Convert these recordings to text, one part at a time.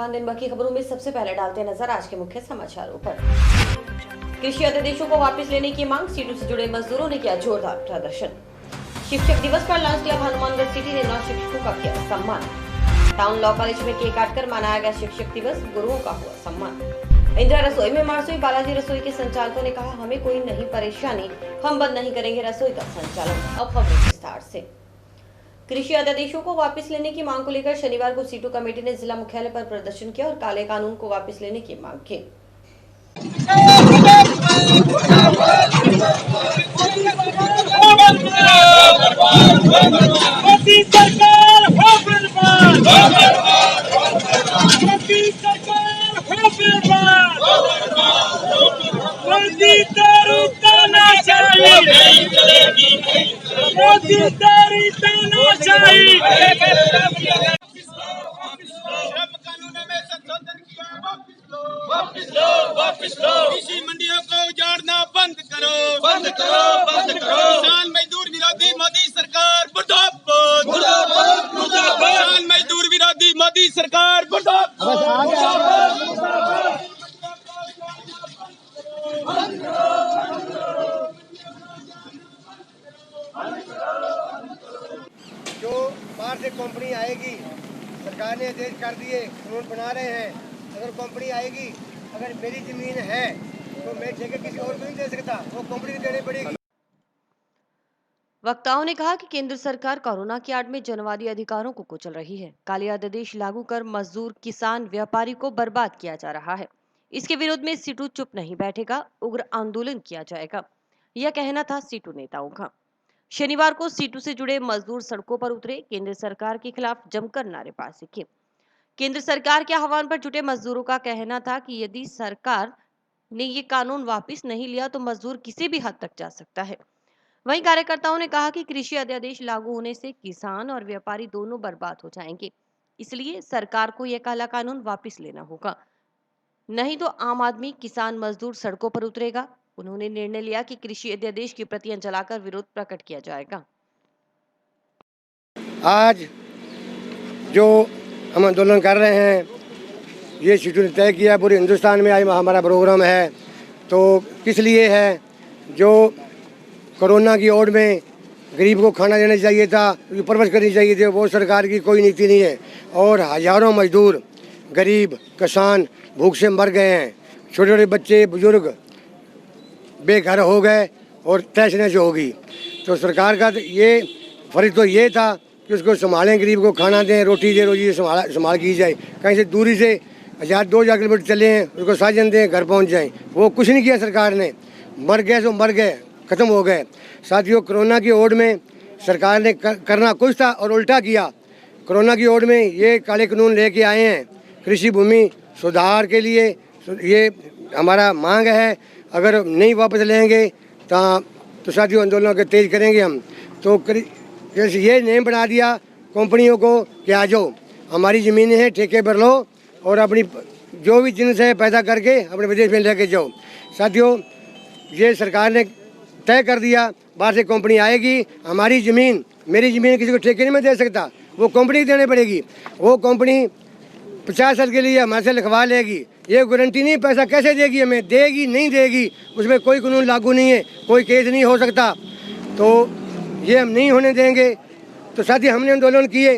खान दिन भर की खबरों में सबसे पहले डालते नजर आज के मुख्य समाचारों पर। कृषि अध्यादेशों को वापस लेने की मांग, सीटों से जुड़े मजदूरों ने किया जोरदार प्रदर्शन। शिक्षक दिवस पर लॉन्च किया हनुमानगढ़ सिटी ने 9 शिक्षकों का किया सम्मान। टाउन लॉ कॉलेज में केक काटकर मनाया गया शिक्षक दिवस, गुरुओं का हुआ सम्मान। इंदिरा रसोई में मारसोई बालाजी रसोई के संचालकों ने कहा, हमें कोई नहीं परेशानी, हम बंद नहीं करेंगे रसोई का संचालन। अब खबरें विस्तार से। कृषि अध्यादेशों को वापस लेने की मांग को लेकर शनिवार को सीटू कमेटी ने जिला मुख्यालय पर प्रदर्शन किया और काले कानून को वापस लेने की मांग की। वापिस लो। कृषि मंडियों को उजाड़ना बंद करो, बंद करो, बंद करो। किसान मजदूर विरोधी मोदी सरकार मुर्दाबाद, मुर्दाबाद, मुर्दाबाद। किसान मजदूर विरोधी मोदी सरकार मुर्दाबाद। जो बाहर से कंपनी आएगी, सरकार ने आदेश कर दिए, कानून बना रहे हैं। अगर कंपनी आएगी, अगर मेरी जमीन है तो मैं ठेके किसी और को नहीं दे सकता, वो कंपनी को देनी पड़ेगी। वक्ताओं ने कहा कि केंद्र सरकार कोरोना की आड़ में जनवादी अधिकारों को कुचल रही है। काले अध्यादेश लागू कर मजदूर, किसान, व्यापारी को बर्बाद किया जा रहा है। इसके विरोध में सीटू चुप नहीं बैठेगा, उग्र आंदोलन किया जाएगा, यह कहना था सीटू नेताओं का। शनिवार को सीटू से जुड़े मजदूर सड़कों पर उतरे, केंद्र सरकार के खिलाफ जमकर नारेबाजी की। केंद्र सरकार के आह्वान पर जुटे मजदूरों का कहना था कि यदि सरकार ने ये कानून वापस नहीं लिया तो मजदूर किसी भी हद तक जा सकता है। वहीं कार्यकर्ताओं ने कहा कि कृषि अध्यादेश लागू होने से किसान और व्यापारी दोनों बर्बाद हो जाएंगे, इसलिए सरकार को यह काला कानून वापस लेना होगा, नहीं तो आम आदमी, किसान, मजदूर सड़कों पर उतरेगा। उन्होंने निर्णय लिया कि कृषि अध्यादेश की प्रतियां जलाकर विरोध प्रकट किया जाएगा। आज जो हम आंदोलन कर रहे हैं, ये सीटू ने तय किया, पूरे हिंदुस्तान में आज हमारा प्रोग्राम है। तो किस लिए है? जो कोरोना की ओर में गरीब को खाना देना चाहिए था, परवरिश करनी चाहिए थी, वो सरकार की कोई नीति नहीं है। और हजारों मजदूर, गरीब, किसान भूख से मर गए हैं। छोटे छोटे बच्चे, बुजुर्ग बेघर हो गए और तहस नहस होगी। तो सरकार का ये फर्ज तो ये था कि उसको संभालें, गरीब को खाना दें, रोटी दे, रोजी संभाल की जाए। कहीं से दूरी से 1000-2000 किलोमीटर चले हैं, उसको साधन दें, घर पहुंच जाएं। वो कुछ नहीं किया सरकार ने। मर गए तो मर गए, ख़त्म हो गए। साथियों, कोरोना की ओर में सरकार ने करना कुछ था और उल्टा किया। कोरोना की ओर में ये काले कानून लेके आए हैं कृषि भूमि सुधार के लिए। ये हमारा मांग है, अगर नहीं वापस लेंगे तो साथियों आंदोलन के तेज करेंगे हम। तो जैसे ये नेम बना दिया कंपनियों को कि आ जाओ, हमारी ज़मीनें हैं, ठेके पर लो और अपनी जो भी जिन्स है पैदा करके अपने विदेश में लेके जाओ। साथियों, ये सरकार ने तय कर दिया, बाहर से कंपनी आएगी, हमारी ज़मीन, मेरी ज़मीन किसी को ठेके नहीं में दे सकता, वो कंपनी देनी पड़ेगी। वो कंपनी 50 साल के लिए हमारे से लिखवा लेगी, ये गारंटी नहीं। पैसा कैसे देगी हमें? देगी नहीं देगी, उसमें कोई कानून लागू नहीं है, कोई केस नहीं हो सकता। तो ये हम नहीं होने देंगे। तो साथ ही हमने आंदोलन किए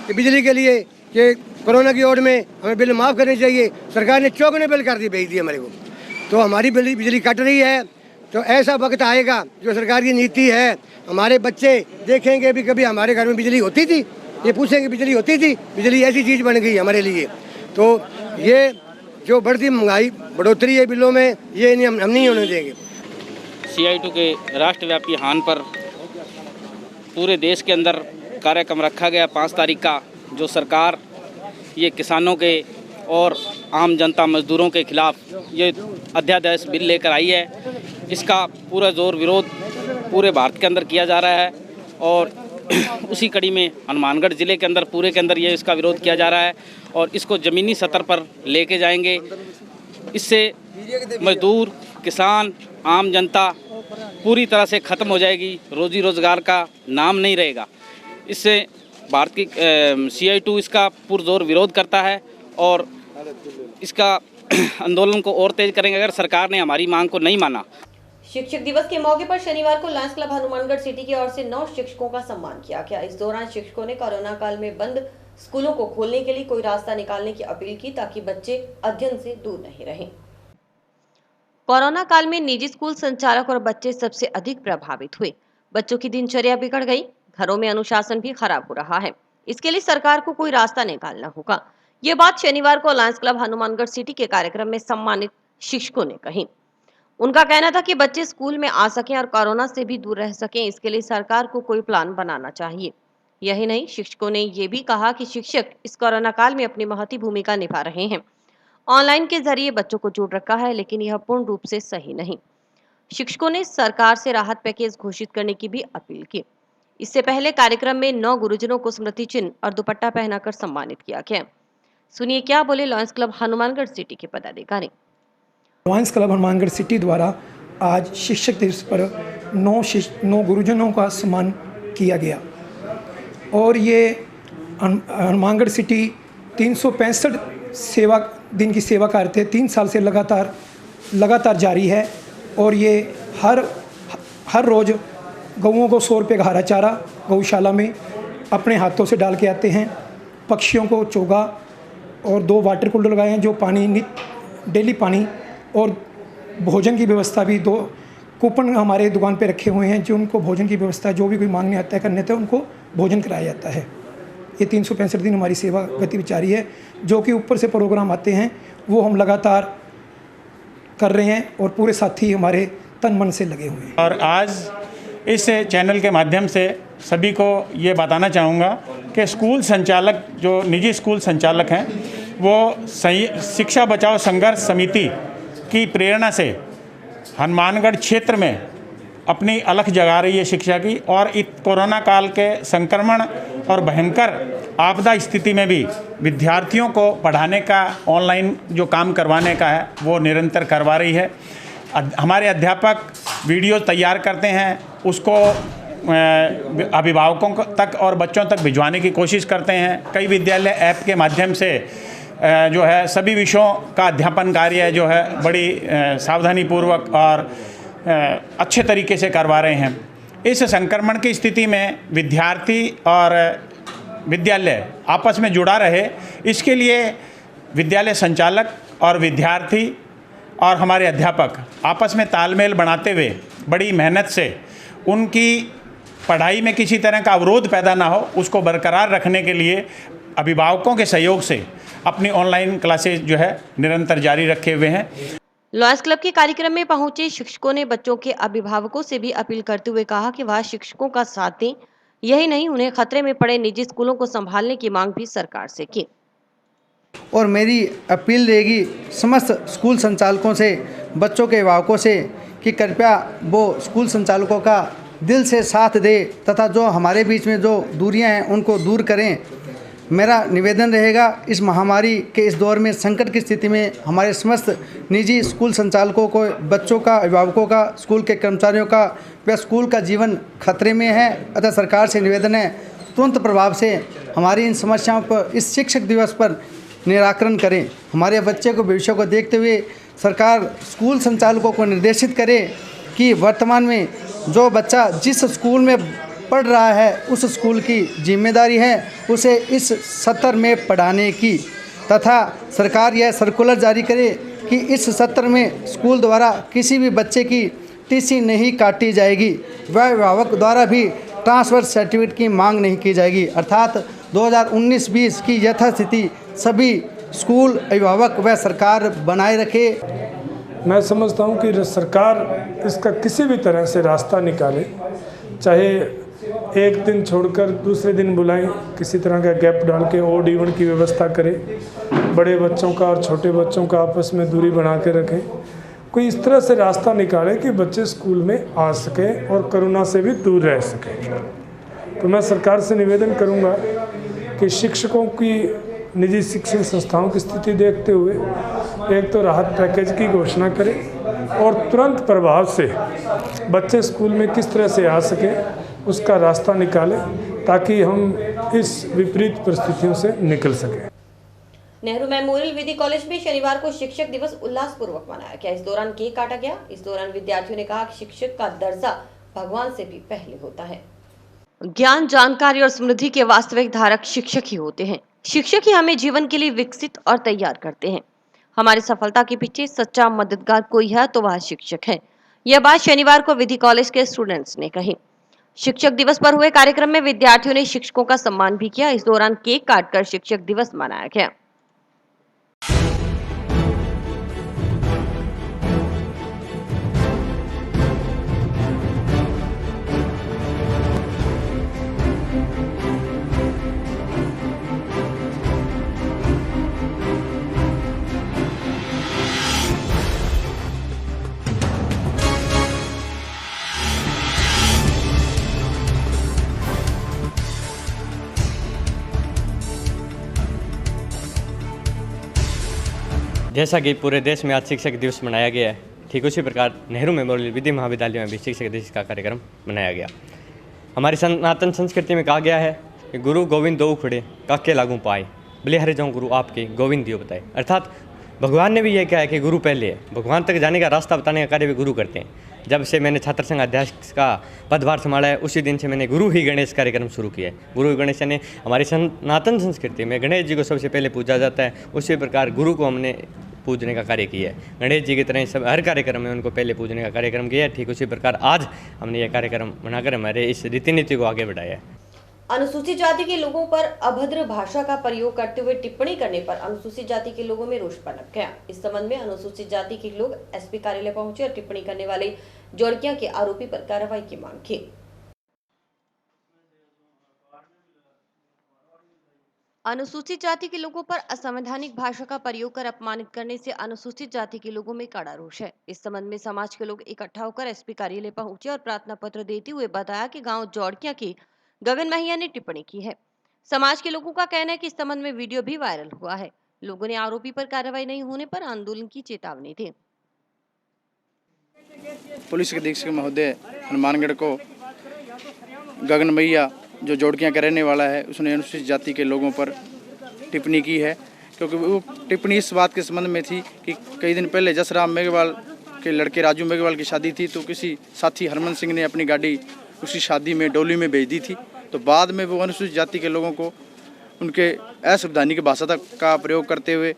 कि बिजली के लिए कि कोरोना की ओर में हमें बिल माफ़ करनी चाहिए। सरकार ने चौगुने बिल कर दी, भेज दिए हमारे को। तो हमारी बिजली कट रही है। तो ऐसा वक्त आएगा, जो सरकार की नीति है, हमारे बच्चे देखेंगे भी कभी हमारे घर में बिजली होती थी, ये पूछेंगे बिजली होती थी, बिजली ऐसी चीज़ बन गई हमारे लिए। तो ये जो बढ़ती महंगाई, बढ़ोतरी है बिलों में, ये नहीं हम नहीं होने देंगे। CI2 के राष्ट्रव्यापी आह्वान पर पूरे देश के अंदर कार्यक्रम रखा गया 5 तारीख का। जो सरकार ये किसानों के और आम जनता मजदूरों के खिलाफ ये अध्यादेश बिल लेकर आई है, इसका पूरा जोर विरोध पूरे भारत के अंदर किया जा रहा है। और उसी कड़ी में हनुमानगढ़ ज़िले के अंदर, पूरे के अंदर ये इसका विरोध किया जा रहा है और इसको ज़मीनी स्तर पर लेके जाएंगे। इससे मजदूर, किसान, आम जनता पूरी तरह से ख़त्म हो जाएगी, रोजी रोज़गार का नाम नहीं रहेगा। इससे भारत की CI2 इसका पुरजोर विरोध करता है और इसका आंदोलन को और तेज करेंगे अगर सरकार ने हमारी मांग को नहीं माना। शिक्षक दिवस के मौके पर शनिवार को लायंस क्लब हनुमानगढ़ सिटी की ओर से 9 शिक्षकों का सम्मान किया गया। इस दौरान शिक्षकों ने कोरोना काल में बंद स्कूलों को खोलने के लिए कोई रास्ता निकालने की अपील की ताकि बच्चे अध्ययन से दूर नहीं रहें। कोरोना काल में निजी स्कूल संचालक और बच्चे सबसे अधिक प्रभावित हुए। बच्चों की दिनचर्या बिगड़ गई, घरों में अनुशासन भी खराब हो रहा है। इसके लिए सरकार को कोई रास्ता निकालना होगा। ये बात शनिवार को लायंस क्लब हनुमानगढ़ सिटी के कार्यक्रम में सम्मानित शिक्षकों ने कही। उनका कहना था कि बच्चे स्कूल में आ सकें और कोरोना से भी दूर रह सकें, इसके लिए सरकार को कोई प्लान बनाना चाहिए। यही नहीं, शिक्षकों ने ये भी कहा कि शिक्षक इस कोरोना काल में अपनी महती भूमिका निभा रहे हैं। ऑनलाइन के जरिए बच्चों को जोड़ रखा है, लेकिन यह पूर्ण रूप से सही नहीं। शिक्षकों ने सरकार से राहत पैकेज घोषित करने की भी अपील की। इससे पहले कार्यक्रम में 9 गुरुजनों को स्मृति चिन्ह और दुपट्टा पहनाकर सम्मानित किया गया। सुनिए क्या बोले लायंस क्लब हनुमानगढ़ सिटी के पदाधिकारी। लायंस क्लब हनुमानगढ़ सिटी द्वारा आज शिक्षक दिवस पर 9 गुरुजनों का सम्मान किया गया और ये हनुमानगढ़ सिटी 365 सेवा दिन की सेवा कार्य थे 3 साल से लगातार जारी है और ये हर रोज़ गऊओं को 100 रुपये का हरा चारा गौशाला में अपने हाथों से डाल के आते हैं। पक्षियों को चोगा और 2 वाटर कूलर लगाए हैं जो डेली पानी और भोजन की व्यवस्था भी 2 कूपन हमारे दुकान पे रखे हुए हैं जो उनको भोजन की व्यवस्था जो भी कोई मांगने आता है करने थे उनको भोजन कराया जाता है। ये 365 दिन हमारी सेवा गतिविधि जारी है। जो कि ऊपर से प्रोग्राम आते हैं वो हम लगातार कर रहे हैं और पूरे साथी हमारे तन मन से लगे हुए हैं। और आज इस चैनल के माध्यम से सभी को ये बताना चाहूँगा कि स्कूल संचालक जो निजी स्कूल संचालक हैं वो शिक्षा बचाओ संघर्ष समिति की प्रेरणा से हनुमानगढ़ क्षेत्र में अपनी अलख जगा रही है शिक्षा की और इस कोरोना काल के संक्रमण और भयंकर आपदा स्थिति में भी विद्यार्थियों को पढ़ाने का ऑनलाइन जो काम करवाने का है वो निरंतर करवा रही है। हमारे अध्यापक वीडियो तैयार करते हैं, उसको अभिभावकों तक और बच्चों तक भिजवाने की कोशिश करते हैं। कई विद्यालय ऐप के माध्यम से जो है सभी विषयों का अध्यापन कार्य जो है बड़ी सावधानीपूर्वक और अच्छे तरीके से करवा रहे हैं। इस संक्रमण की स्थिति में विद्यार्थी और विद्यालय आपस में जुड़ा रहे, इसके लिए विद्यालय संचालक और विद्यार्थी और हमारे अध्यापक आपस में तालमेल बनाते हुए बड़ी मेहनत से उनकी पढ़ाई में किसी तरह का अवरोध पैदा ना हो उसको बरकरार रखने के लिए अभिभावकों के सहयोग से अपनी ऑनलाइन क्लासेज जो है निरंतर जारी रखे हुए हैं। लायंस क्लब के कार्यक्रम में पहुंचे शिक्षकों ने बच्चों के अभिभावकों से भी अपील करते हुए कहा कि वह शिक्षकों का साथ दें। यही नहीं, उन्हें खतरे में पड़े निजी स्कूलों को संभालने की मांग भी सरकार से की। और मेरी अपील रहेगी समस्त स्कूल संचालकों से, बच्चों के अभिभावकों से कि कृपया वो स्कूल संचालकों का दिल से साथ दे तथा जो हमारे बीच में जो दूरियां हैं उनको दूर करें। मेरा निवेदन रहेगा इस महामारी के इस दौर में संकट की स्थिति में हमारे समस्त निजी स्कूल संचालकों को, बच्चों का, अभिभावकों का, स्कूल के कर्मचारियों का व स्कूल का जीवन खतरे में है। अतः सरकार से निवेदन है तुरंत प्रभाव से हमारी इन समस्याओं पर इस शिक्षक दिवस पर निराकरण करें। हमारे बच्चे को भविष्य को देखते हुए सरकार स्कूल संचालकों को निर्देशित करे कि वर्तमान में जो बच्चा जिस स्कूल में पढ़ रहा है उस स्कूल की जिम्मेदारी है उसे इस सत्र में पढ़ाने की, तथा सरकार यह सर्कुलर जारी करे कि इस सत्र में स्कूल द्वारा किसी भी बच्चे की टीसी नहीं काटी जाएगी व अभिभावक द्वारा भी ट्रांसफ़र सर्टिफिकेट की मांग नहीं की जाएगी। अर्थात 2019-20 की यथास्थिति सभी स्कूल, अभिभावक व सरकार बनाए रखे। मैं समझता हूं कि सरकार इसका किसी भी तरह से रास्ता निकाले, चाहे एक दिन छोड़कर दूसरे दिन बुलाएं, किसी तरह का गैप डाल के ओड इवन की व्यवस्था करें, बड़े बच्चों का और छोटे बच्चों का आपस में दूरी बना के रखें, कोई इस तरह से रास्ता निकाले कि बच्चे स्कूल में आ सकें और कोरोना से भी दूर रह सकें। तो मैं सरकार से निवेदन करूंगा कि शिक्षकों की निजी शिक्षण संस्थाओं की स्थिति देखते हुए एक तो राहत पैकेज की घोषणा करें और तुरंत प्रभाव से बच्चे स्कूल में किस तरह से आ सकें उसका रास्ता निकालें ताकि हम इस विपरीत परिस्थितियों से निकल सकें। नेहरू मेमोरियल विधि कॉलेज में शनिवार को शिक्षक दिवस उल्लासपूर्वक मनाया गया। इस दौरान केक काटा गया। इस दौरान विद्यार्थियों ने कहा कि शिक्षक का दर्जा भगवान से भी पहले होता है। ज्ञान, जानकारी और समृद्धि के वास्तविक धारक शिक्षक ही होते हैं। शिक्षक ही हमें जीवन के लिए विकसित और तैयार करते हैं। हमारी सफलता के पीछे सच्चा मददगार कोई है तो वह शिक्षक है। यह बात शनिवार को विधि कॉलेज के स्टूडेंट्स ने कही। शिक्षक दिवस पर हुए कार्यक्रम में विद्यार्थियों ने शिक्षकों का सम्मान भी किया। इस दौरान केक काटकर शिक्षक दिवस मनाया गया। जैसा कि पूरे देश में आज शिक्षक दिवस मनाया गया है, ठीक उसी प्रकार नेहरू मेमोरियल विधि महाविद्यालय में भी शिक्षक दिवस का कार्यक्रम मनाया गया। हमारी सनातन संस्कृति में कहा गया है कि गुरु गोविंद दो उखड़े काके लागू पाए, बलिहारे जाऊँ गुरु आपके गोविंद दियो बताए। अर्थात भगवान ने भी यह कहा है कि गुरु पहले है। भगवान तक जाने का रास्ता बताने का कार्य भी गुरु करते हैं। जब से मैंने छात्र संघ अध्यक्ष का पदभार संभाला है, उसी दिन से मैंने गुरु ही गणेश कार्यक्रम शुरू किया है। गुरु ही गणेश यानी हमारी सनातन संस्कृति में गणेश जी को सबसे पहले पूजा जाता है, उसी प्रकार गुरु को हमने पूजने का कार्य किया है। गणेश जी की तरह सब हर कार्यक्रम में उनको पहले पूजने का कार्यक्रम किया है। ठीक उसी प्रकार आज हमने यह कार्यक्रम बनाकर हमारे इस रीति नीति को आगे बढ़ाया है। अनुसूचित जाति के लोगों पर अभद्र भाषा का प्रयोग करते हुए टिप्पणी करने पर अनुसूचित जाति के लोगों में रोष भड़क गया। इस संबंध में अनुसूचित जाति के लोग एसपी कार्यालय पहुंचे और टिप्पणी करने वाले जोड़किया के आरोपी पर कार्रवाई की मांग की। अनुसूचित जाति के लोगों पर असंवैधानिक भाषा का प्रयोग कर अपमानित करने से अनुसूचित जाति के लोगों में कड़ा रोष है। इस संबंध में समाज के लोग इकट्ठा होकर एसपी कार्यालय पहुंचे और प्रार्थना पत्र देते हुए बताया कि गांव जोड़किया के गगन महिया ने टिप्पणी की है। समाज के लोगों का कहना है कि इस संबंध में वीडियो भी वायरल हुआ है। लोगों ने आरोपी पर कार्रवाई नहीं होने पर आंदोलन की चेतावनी दी। पुलिस अधीक्षक महोदय हनुमानगढ़ को गगन मैया जो जोड़किया का रहने वाला है, उसने अनुसूचित जाति के लोगों पर टिप्पणी की है। क्योंकि वो टिप्पणी इस बात के संबंध में थी कि कई दिन पहले जसराम मेघवाल के लड़के राजू मेघवाल की शादी थी, तो किसी साथी हरमन सिंह ने अपनी गाड़ी उसी शादी में डोली में भेज दी थी। तो बाद में वो अनुसूचित जाति के लोगों को उनके असंवैधानिक भाषा का प्रयोग करते हुए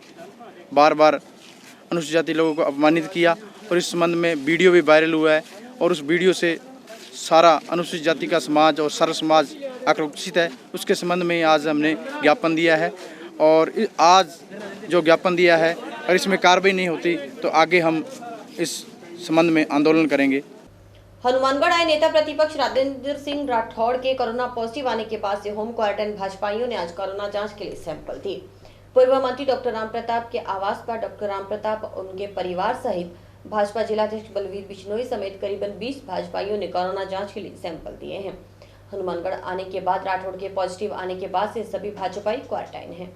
बार बार अनुसूचित जाति लोगों को अपमानित किया और इस संबंध में वीडियो भी वायरल हुआ है। और उस वीडियो से सारा अनुसूचित जाति का समाज और सारा समाज आक्रोशित है। उसके संबंध में आज हमने ज्ञापन दिया है और आज जो ज्ञापन दिया है, अगर इसमें कार्रवाई नहीं होती तो आगे हम इस संबंध में आंदोलन करेंगे। हनुमानगढ़ आए नेता प्रतिपक्ष राजेंद्र सिंह राठौड़ के कोरोना पॉजिटिव आने के बाद से होम क्वारंटाइन भाजपाइयों ने आज कोरोना जांच के लिए सैंपल दिए। पूर्व मंत्री डॉक्टर रामप्रताप के आवास पर डॉक्टर रामप्रताप और उनके परिवार सहित भाजपा जिलाध्यक्ष बलवीर बिश्नोई समेत करीबन 20 भाजपाइयों ने कोरोना जांच के लिए सैंपल दिए हैं। हनुमानगढ़ आने के बाद राठौड़ के पॉजिटिव आने के बाद से सभी भाजपाई क्वारंटाइन हैं।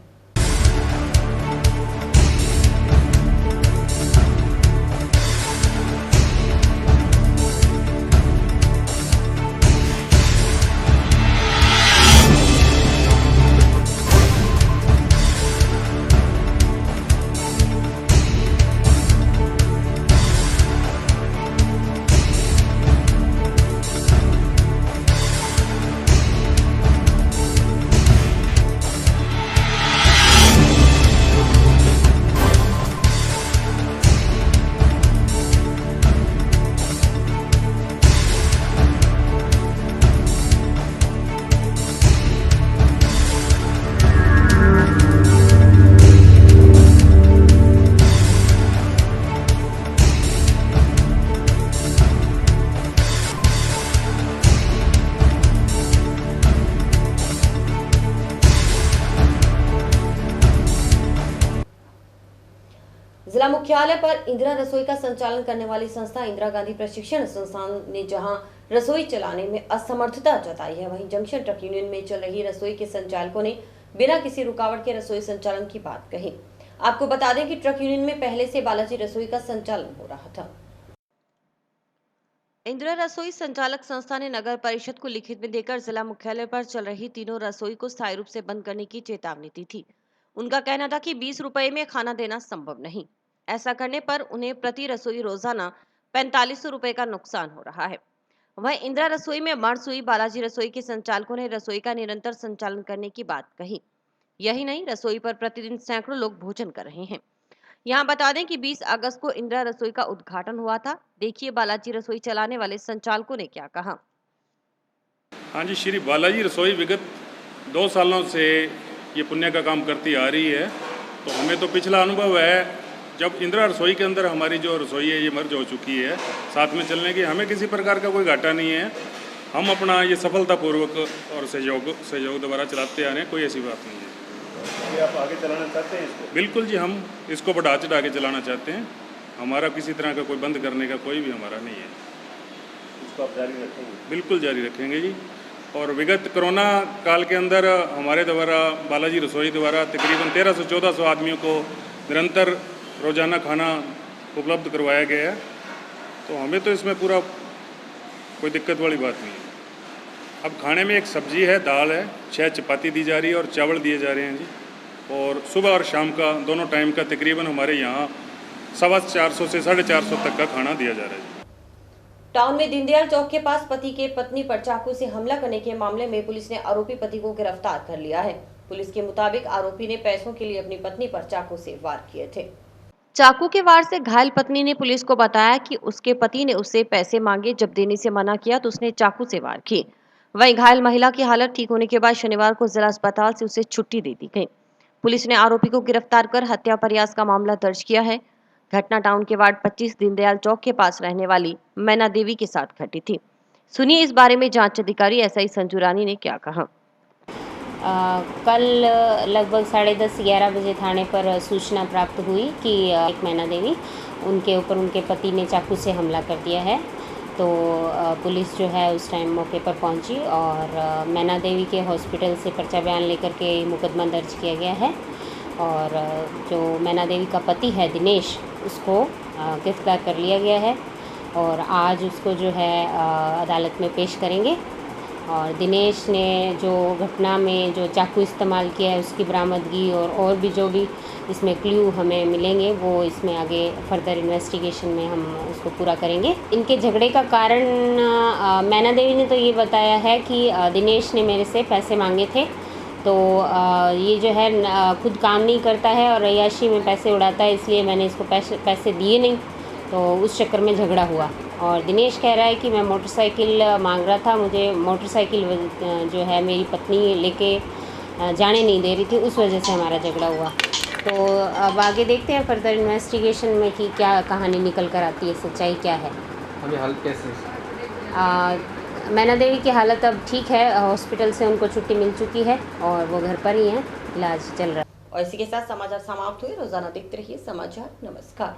जिला मुख्यालय पर इंदिरा रसोई का संचालन करने वाली संस्था इंदिरा गांधी प्रशिक्षण संस्थान ने जहां रसोई चलाने में असमर्थता जताई है, वहीं जंक्शन ट्रक यूनियन में चल रही रसोई के संचालकों ने बिना किसी रुकावट के रसोई संचालन की बात कही। आपको बता दें कि ट्रक यूनियन में पहले से बालाजी रसोई का संचालन हो रहा था। इंदिरा रसोई संचालक संस्था ने नगर परिषद को लिखित में देकर जिला मुख्यालय पर चल रही तीनों रसोई को स्थायी रूप से बंद करने की चेतावनी दी थी। उनका कहना था कि 20 रुपए में खाना देना संभव नहीं। ऐसा करने पर उन्हें प्रति रसोई रोजाना 4500 रुपए का नुकसान हो रहा है। वहीं इंदिरा रसोई में मरसुई बालाजी रसोई के संचालकों ने रसोई का निरंतर संचालन करने की बात कही। यही नहीं, रसोई पर प्रतिदिन सैकड़ों लोग भोजन कर रहे हैं। यहाँ बता दें कि 20 अगस्त को इंदिरा रसोई का उद्घाटन हुआ था। देखिए बालाजी रसोई चलाने वाले संचालकों ने क्या कहा। हाँ जी, श्री बालाजी रसोई विगत 2 सालों से ये पुण्य का काम करती आ रही है। तो हमें तो पिछला अनुभव है, जब इंदिरा रसोई के अंदर हमारी जो रसोई है ये मर्ज हो चुकी है, साथ में चलने की हमें किसी प्रकार का कोई घाटा नहीं है। हम अपना ये सफलतापूर्वक और सहयोग द्वारा चलाते आ रहे हैं, कोई ऐसी बात नहीं है। ये आप आगे चलाना चाहते हैं इसको? बिल्कुल जी, हम इसको बढ़ा चढ़ा के चलाना चाहते हैं। हमारा किसी तरह का कोई बंद करने का कोई भी हमारा नहीं है। इसको आप जारी रखेंगे? बिल्कुल जारी रखेंगे जी। और विगत कोरोना काल के अंदर हमारे द्वारा बालाजी रसोई द्वारा तकरीबन 1300-1400 आदमियों को निरंतर रोज़ाना खाना उपलब्ध करवाया गया है। तो हमें तो इसमें पूरा कोई दिक्कत वाली बात नहीं है। अब खाने में एक सब्जी है, दाल है, 6 चपाती दी जा रही है और चावल दिए जा रहे हैं जी। और सुबह और शाम का दोनों टाइम का तकरीबन हमारे यहाँ 450 से 450 तक का खाना दिया जा रहा है। टाउन में दीनदयाल चौक के पास पति के पत्नी पर चाकू से हमला करने के मामले में पुलिस ने आरोपी पति को गिरफ्तार कर लिया है। पुलिस के मुताबिक आरोपी ने पैसों के लिए अपनी पत्नी पर चाकू से वार किए थे। चाकू के वार से घायल पत्नी ने पुलिस को बताया कि उसके पति ने उससे पैसे मांगे, जब देने से मना किया तो उसने चाकू से वार की। वहीं घायल महिला की हालत ठीक होने के बाद शनिवार को जिला अस्पताल से उसे छुट्टी दे दी गई। पुलिस ने आरोपी को गिरफ्तार कर हत्या प्रयास का मामला दर्ज किया है। घटना टाउन के वार्ड 25 दीनदयाल चौक के पास रहने वाली मैना देवी के साथ घटी थी। सुनिए इस बारे में जांच अधिकारी एसआई संजू रानी ने क्या कहा। कल लगभग 10:30-11 बजे थाने पर सूचना प्राप्त हुई कि एक मैना देवी, उनके ऊपर उनके पति ने चाकू से हमला कर दिया है। तो पुलिस जो है उस टाइम मौके पर पहुंची और मैना देवी के हॉस्पिटल से पर्चा बयान लेकर के मुकदमा दर्ज किया गया है। और जो मैना देवी का पति है दिनेश, उसको गिरफ्तार कर लिया गया है और आज उसको जो है अदालत में पेश करेंगे। और दिनेश ने जो घटना में जो चाकू इस्तेमाल किया है उसकी बरामदगी और भी जो भी इसमें क्लू हमें मिलेंगे वो इसमें आगे फर्दर इन्वेस्टिगेशन में हम उसको पूरा करेंगे। इनके झगड़े का कारण मैना देवी ने तो ये बताया है कि दिनेश ने मेरे से पैसे मांगे थे। तो ये जो है खुद काम नहीं करता है और अय्याशी में पैसे उड़ाता है, इसलिए मैंने इसको पैसे दिए नहीं, तो उस चक्कर में झगड़ा हुआ। और दिनेश कह रहा है कि मैं मोटरसाइकिल मांग रहा था, मुझे मोटरसाइकिल जो है मेरी पत्नी लेके जाने नहीं दे रही थी, उस वजह से हमारा झगड़ा हुआ। तो अब आगे देखते हैं फर्दर इन्वेस्टिगेशन में कि क्या कहानी निकल कर आती है, सच्चाई क्या है। अभी हालत कैसे है? मैना देवी की हालत अब ठीक है, हॉस्पिटल से उनको छुट्टी मिल चुकी है और वो घर पर ही हैं, इलाज चल रहा है। और इसी के साथ समाचार समाप्त हुए। रोजाना देखते रहिए समाचार। नमस्कार।